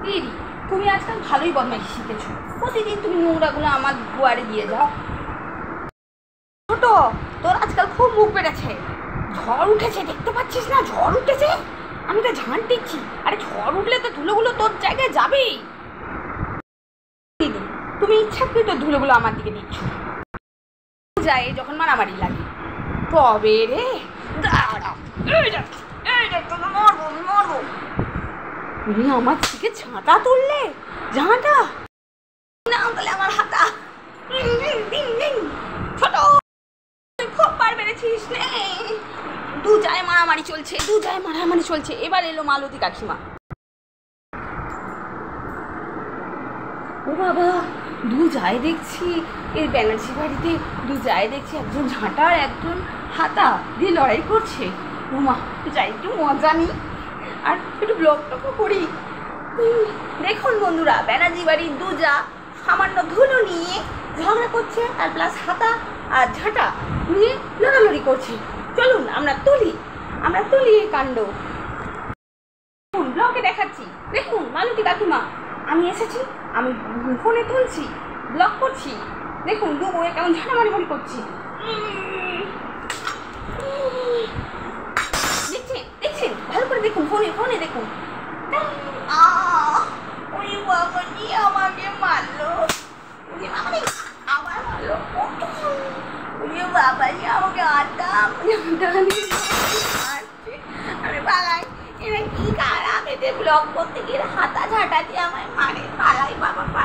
দিদি তুমি আজকাল ভালোই বদমাইশি শিখেছো। প্রতিদিন তুমি নোংরাগুলো আমার দুয়ারে দিয়ে যাও। ছোট, তোর আজকাল খুব মুখ বেড়েছে। ঝড় উঠেছে, দেখতে পাচ্ছিস না? ঝড় উঠেছে, আমি তো ঝাঁট দিচ্ছি। আরে ঝড় উঠলে তো ধুলোগুলো তোর জায়গায় যাবেই। দিদি তুমি ইচ্ছাকৃত ধুলোগুলো আমার দিকে দিচ্ছ, যায় যখন মারামারি লাগে। তবে রে তুমি আমার থেকে ঝাঁটা তুললে, ঝাঁটা না তাহলে আমার হাতা। ছোট খুব বার বেড়েছিস, দু জায়গায় মারামারি চলছে। এবার এলো মালতী কাকিমা। ও বাবা, দু যায় দেখছি এই ব্যানার্জি বাড়িতে, দু যায় দেখছি একজন ঝাঁটা আর একজন হাতা দিয়ে লড়াই করছে। ওমা, যাই একটু মজা নিই আর একটু ব্লগটাও করি। দেখুন বন্ধুরা, ব্যানার্জি বাড়ির দু যা সামান্য ধুলো নিয়ে ঝগড়া করছে আর প্লাস হাতা আর ঝাঁটা নিয়ে লড়ালড়ি করছে। চলুন আমরা তুলি এই কাণ্ড। ব্লগে দেখাচ্ছি। দেখুন মালতী কাকিমা, আমি এসেছি, আমি ফোনে তুলছি, ব্লগ করছি। দেখুন দু বউয়ে কেমন ঝাঁটামারি করছি। দেখছেন ভালো করে দেখুন, ফোনে দেখুন। ওই বাবা আমাকে মারলো, আবার মারলো। ওই বাবা আমাকে আমি পালাই। এরা কি খারাপ, এতে ব্লগ করতে গিয়ে হাতা ঝাঁটা দিয়ে আমায় মারে। পালাই বাবা।